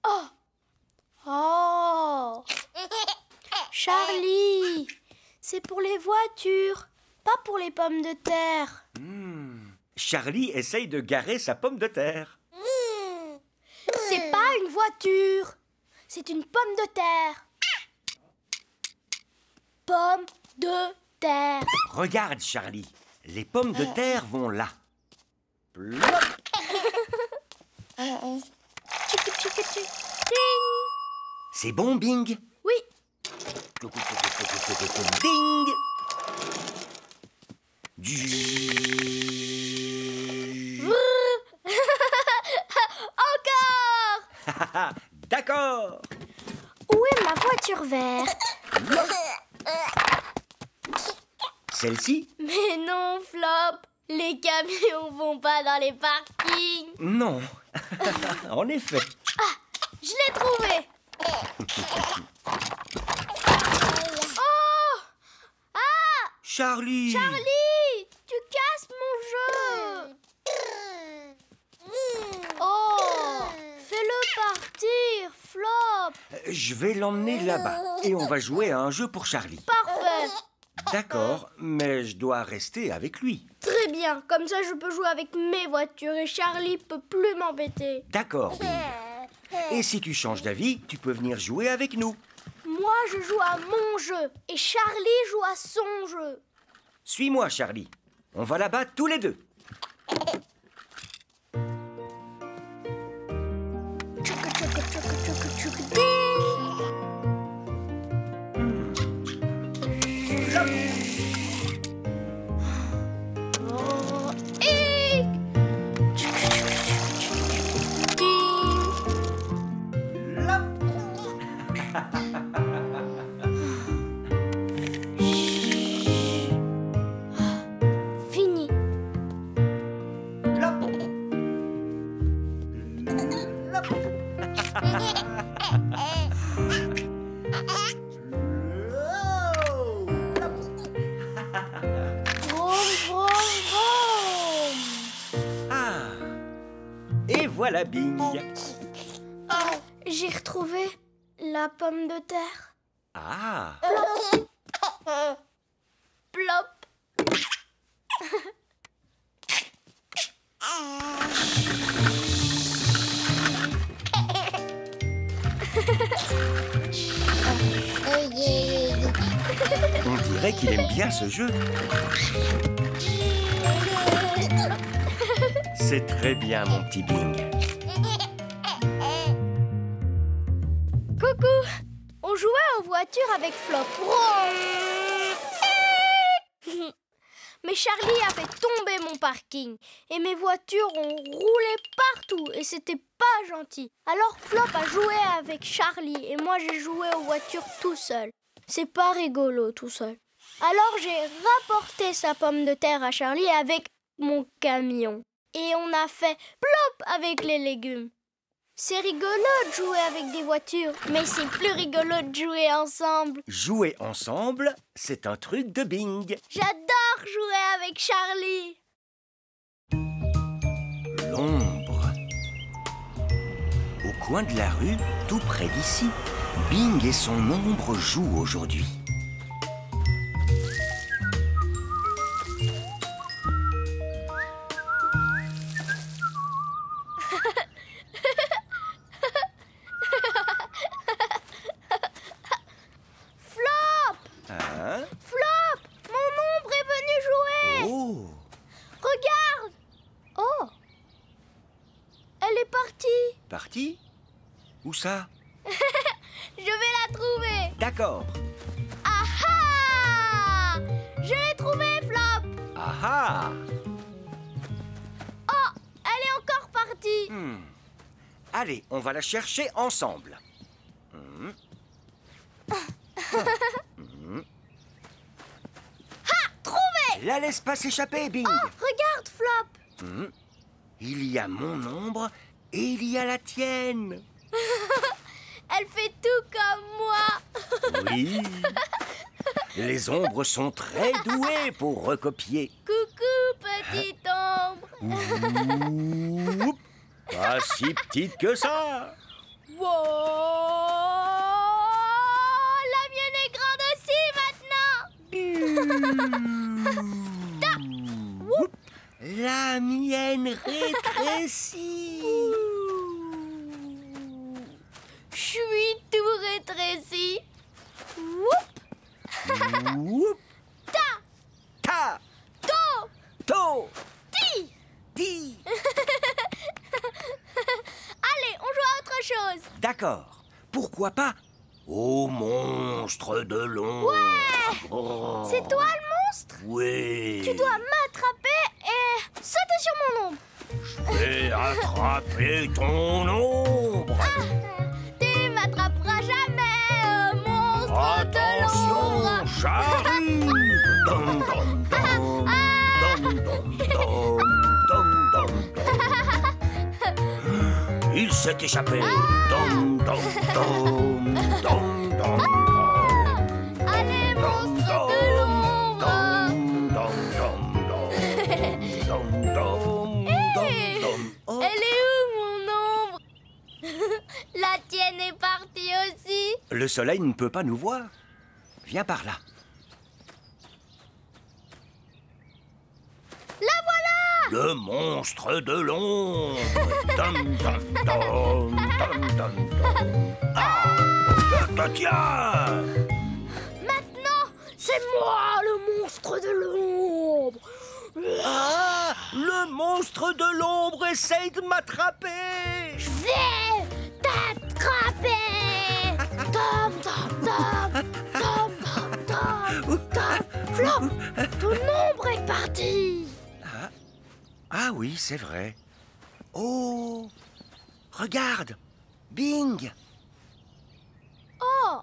Oh. Oh. Charlie, c'est pour les voitures, pas pour les pommes de terre. Charlie essaye de garer sa pomme de terre. C'est pas une voiture, c'est une pomme de terre. Pomme de terre. Regarde, Charlie. Les pommes de terre vont là. Plop. Tchic, tchic, tchic. Ding. C'est bon, Bing? Oui. Ding. Encore. D'accord. Où est ma voiture verte? Celle-ci? Mais non, Flop. Les camions vont pas dans les parkings. Non. En effet. Je l'ai trouvé. Oh! Ah! Charlie. Charlie, tu casses mon jeu. Oh! Fais-le partir, Flop. Je vais l'emmener là-bas et on va jouer à un jeu pour Charlie. Parfait. D'accord, mais je dois rester avec lui. Très bien. Comme ça, je peux jouer avec mes voitures et Charlie peut plus m'embêter. D'accord, Bing. Et si tu changes d'avis, tu peux venir jouer avec nous. Moi, je joue à mon jeu et Charlie joue à son jeu. Suis-moi, Charlie. On va là-bas tous les deux. Fini. Ah! Et voilà Bing. J'ai retrouvé la pomme de terre. Ah! Plop. On dirait qu'il aime bien ce jeu. C'est très bien, mon petit Bing. Coucou. On jouait aux voitures avec Flop. Mais Charlie a fait tomber mon parking et mes voitures ont roulé partout et c'était pas gentil. Alors Flop a joué avec Charlie et moi j'ai joué aux voitures tout seul. C'est pas rigolo tout seul. Alors j'ai rapporté sa pomme de terre à Charlie avec mon camion. Et on a fait plop avec les légumes. C'est rigolo de jouer avec des voitures, mais c'est plus rigolo de jouer ensemble. Jouer ensemble, c'est un truc de Bing. J'adore jouer avec Charlie. L'ombre. Au coin de la rue, tout près d'ici, Bing et son ombre jouent aujourd'hui. Flop! Hein? Flop! Mon ombre est venue jouer! Oh! Regarde! Oh! Elle est partie! Parti? Où ça? Je vais la trouver! D'accord. Ah ah! Je l'ai trouvée, Flop! Ah ah! Oh! Elle est encore partie! Allez, on va la chercher ensemble. Trouvée! La laisse pas s'échapper, Bing. Oh! Regarde, Flop! Il y a mon ombre et il y a la tienne. Elle fait tout comme moi! Oui. Les ombres sont très douées pour recopier. Coucou, petite ombre! Oup, pas si petite que ça. Wow! La mienne est grande aussi maintenant! Oup, la mienne rétrécit. Je suis tout rétréci. Whoop! Oup, Ta! ta, To! to, Ti! ti. Allez, on joue à autre chose. D'accord. Pourquoi pas au monstre de l'ombre. Ouais! Oh. C'est toi le monstre? Oui. Tu dois m'attraper et sauter sur mon ombre. Je vais attraper ton ombre. Tu m'attraperas jamais, monstre Attention, de l'ombre. j'arrive. Dom, dom, dom. Dom, dom, dom. Dom, dom, dom. Il s'est échappé. Dom, dom, dom. Dom, dom, dom. Allez, monstre de l'ombre. Elle est où, mon ombre? La tienne est partie aussi. Le soleil ne peut pas nous voir. Viens par là. La voilà! Le monstre de l'ombre. Dum, dum, dum, dum, dum, dum. Ah, tiens. Maintenant, c'est moi le monstre de l'ombre. Ah, le monstre de l'ombre essaye de m'attraper. Je vais t'attraper. Tom, tom, tom. Tom, tom, tom. Tom. Flop, ton ombre est partie. Ah oui, c'est vrai. Oh, regarde, Bing. Oh,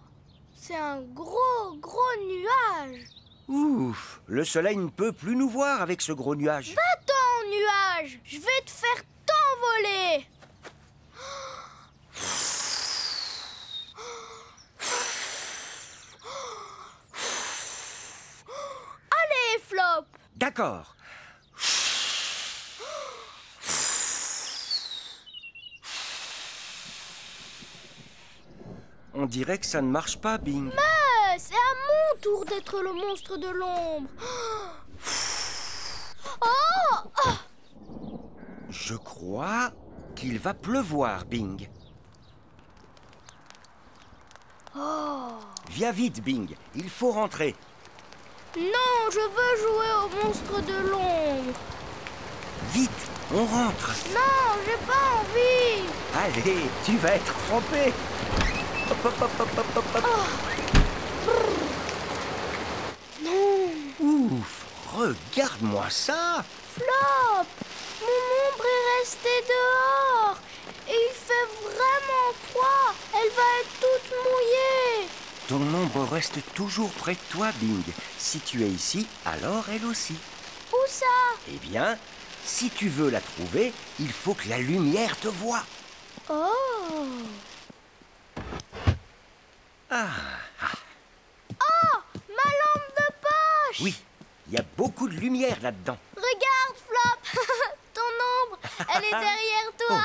c'est un gros nuage. Ouf, le soleil ne peut plus nous voir avec ce gros nuage. Va-t'en, nuage. Je vais te faire t'envoler. Allez, Flop. D'accord. On dirait que ça ne marche pas, Bing. C'est à mon tour d'être le monstre de l'ombre. Oh, Je crois qu'il va pleuvoir, Bing. Viens vite, Bing. Il faut rentrer. non, je veux jouer au monstre de l'ombre. Vite, on rentre. Non, j'ai pas envie. Allez, tu vas être trempé. Hop, hop, hop, hop, hop, hop, hop. Ouf, regarde-moi ça. Flop, mon ombre est restée dehors. Et il fait vraiment froid. Elle va être toute mouillée. Ton ombre reste toujours près de toi, Bing. Si tu es ici, alors elle aussi. Où ça? Eh bien, si tu veux la trouver, il faut que la lumière te voie. Oh. Ah, Oh, ma lampe de poche. oui, il y a beaucoup de lumière là-dedans. Regarde, Flop. Ton ombre, elle est derrière toi.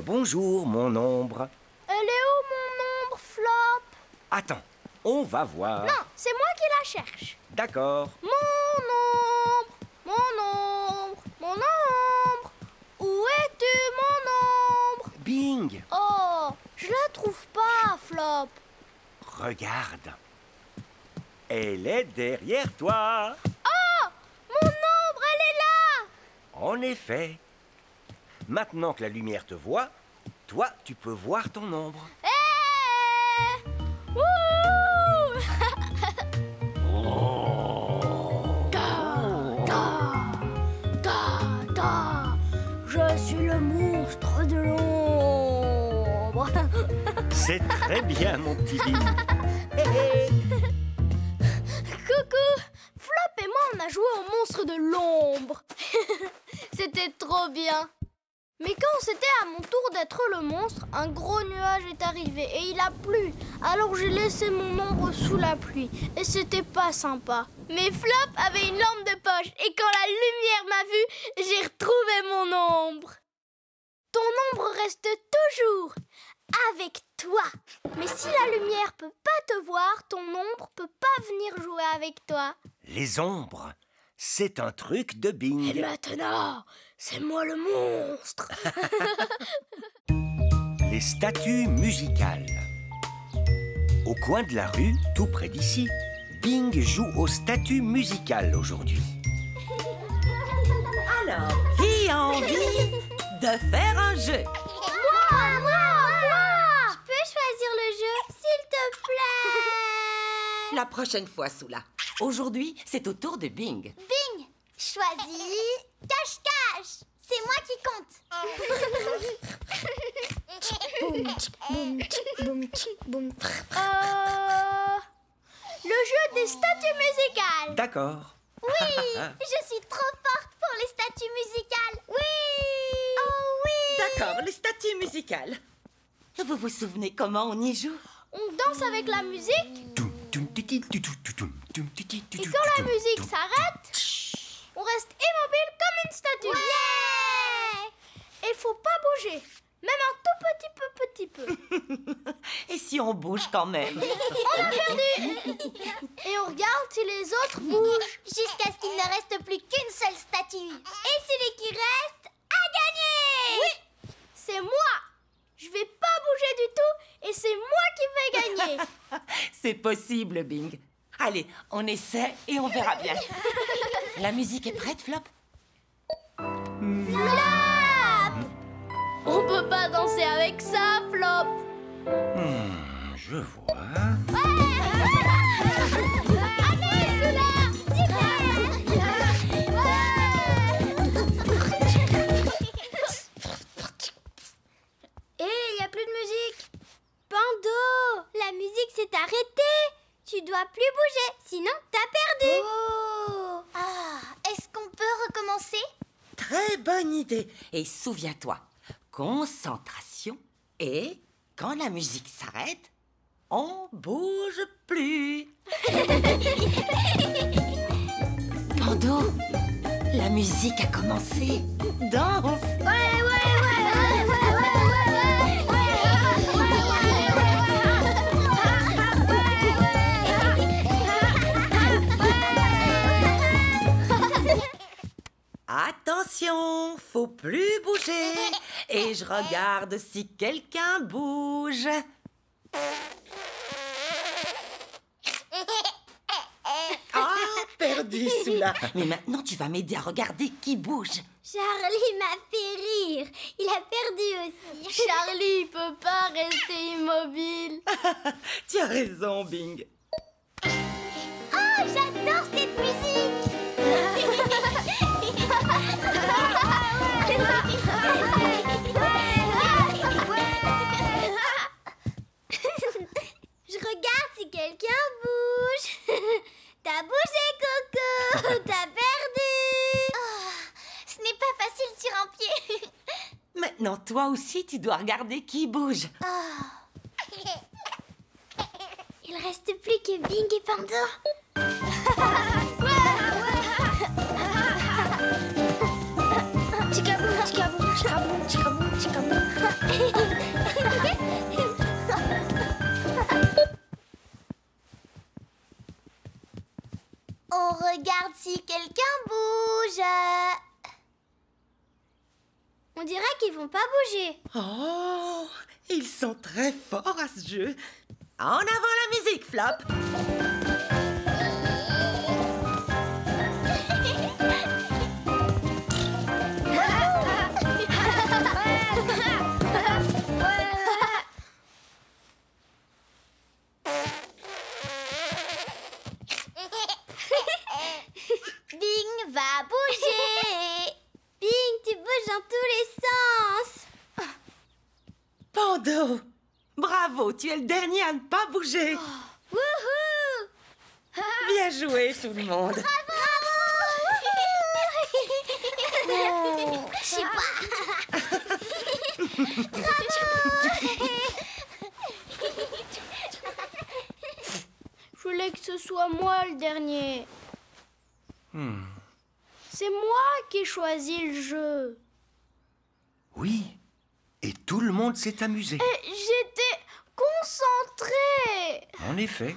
Bonjour, mon ombre. Elle est où, mon ombre, Flop? Attends, on va voir. Non, c'est moi qui la cherche. D'accord. Mon ombre, mon ombre, mon ombre. Où es-tu, mon ombre? Bing, Oh, je la trouve pas, Flop. regarde. Elle est derrière toi. Oh, mon ombre, elle est là. En effet. Maintenant que la lumière te voit, toi, tu peux voir ton ombre. Hé! Wouh! Je suis le monstre de l'ombre. C'est très bien, mon petit Bing. Coucou! Flop et moi, on a joué au monstre de l'ombre. C'était trop bien. Mais quand c'était à mon tour d'être le monstre, un gros nuage est arrivé et il a plu. Alors j'ai laissé mon ombre sous la pluie et c'était pas sympa. Mais Flop avait une lampe de poche et quand la lumière m'a vue, j'ai retrouvé mon ombre. Ton ombre reste toujours avec toi. Mais si la lumière peut pas te voir, ton ombre peut pas venir jouer avec toi. Les ombres, c'est un truc de Bing. Et maintenant, c'est moi le monstre. Les statues musicales. Au coin de la rue, tout près d'ici, Bing joue aux statues musicales aujourd'hui. Alors, qui a envie de faire un jeu? Moi. Je peux choisir le jeu, s'il te plaît? La prochaine fois, Soula. Aujourd'hui, c'est au tour de Bing. Bing, choisis cache-cache. C'est moi qui compte. Le jeu des statues musicales. D'accord. Oui, je suis trop forte pour les statues musicales. Oui. Oh oui. D'accord, les statues musicales. Vous vous souvenez comment on y joue? On danse avec la musique et quand la musique s'arrête, on reste immobile comme une statue. Ouais. Et faut pas bouger, même un tout petit peu. Et si on bouge quand même? On a perdu. Et on regarde si les autres bougent. Jusqu'à ce qu'il ne reste plus qu'une seule statue. Et celui qui reste a gagné. Oui, c'est moi. Je vais pas bouger du tout et c'est moi qui vais gagner. C'est possible, Bing. Allez, on essaie et on verra bien. La musique est prête, Flop? On peut pas danser avec ça, Flop. Je vois. Allez, Soula. Hé, y a plus de musique. Pando, la musique s'est arrêtée. Tu dois plus bouger, sinon t'as perdu. Oh. Est-ce qu'on peut recommencer? Très bonne idée. Et souviens-toi, concentration et quand la musique s'arrête, on bouge plus. Pando, la musique a commencé. Danse. Attention, faut plus bouger. Et je regarde si quelqu'un bouge. Ah, perdu, Soula. Mais maintenant, tu vas m'aider à regarder qui bouge. Charlie m'a fait rire. Il a perdu aussi. Charlie, il peut pas rester immobile. Tu as raison, Bing. Oh, j'adore cette musique. Je regarde si quelqu'un bouge. T'as bougé, Coco. T'as perdu. Ce n'est pas facile sur un pied. Maintenant, toi aussi, tu dois regarder qui bouge. Il reste plus que Bing et Pando. Tchikaboum, tchikaboum, tchikaboum, tchikaboum, tchikaboum. On regarde si quelqu'un bouge. On dirait qu'ils vont pas bouger. Oh, ils sont très forts à ce jeu. En avant la musique, Flop. Bing va bouger. Bing, tu bouges dans tous les sens. Pando, bravo, tu es le dernier à ne pas bouger. Wouhou! Bien joué, tout le monde. Bravo! Je sais pas. Je voulais que ce soit moi le dernier. C'est moi qui ai choisi le jeu. Oui, et tout le monde s'est amusé. Et j'étais concentrée. En effet,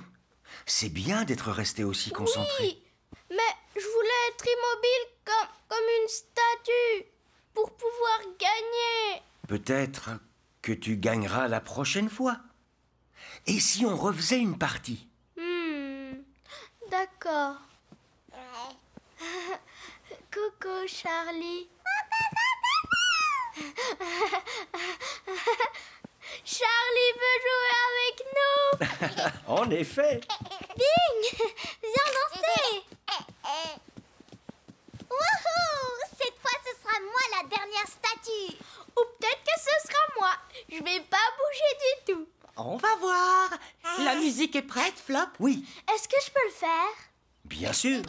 c'est bien d'être resté aussi concentré. Oui, mais je voulais être immobile comme une statue pour pouvoir gagner. Peut-être que tu gagneras la prochaine fois. Et si on refaisait une partie? D'accord. Coucou, Charlie. Charlie veut jouer avec nous. En effet. Bing, viens danser. Wouhou! Cette fois, ce sera moi la dernière statue. Ou peut-être que ce sera moi. Je vais pas bouger du tout. On va voir. La musique est prête, Flop? Oui, Est-ce que je peux le faire? bien sûr.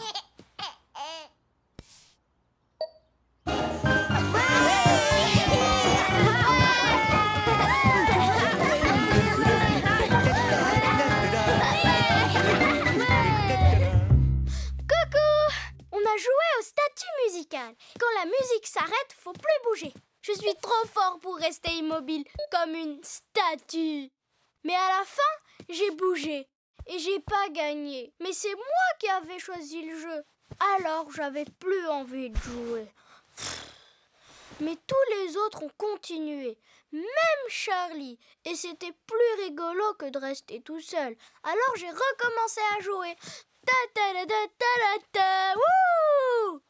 On a joué au statut musical. Quand la musique s'arrête, faut plus bouger. Je suis trop fort pour rester immobile comme une statue. Mais à la fin, j'ai bougé et j'ai pas gagné. Mais c'est moi qui avais choisi le jeu. Alors j'avais plus envie de jouer. Mais tous les autres ont continué, même Charlie. Et c'était plus rigolo que de rester tout seul. Alors j'ai recommencé à jouer. Ta ta ta ta ta ta. Wouh!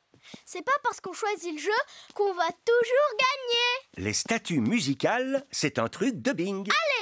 C'est pas parce qu'on choisit le jeu qu'on va toujours gagner. Les statues musicales, c'est un truc de Bing. Allez!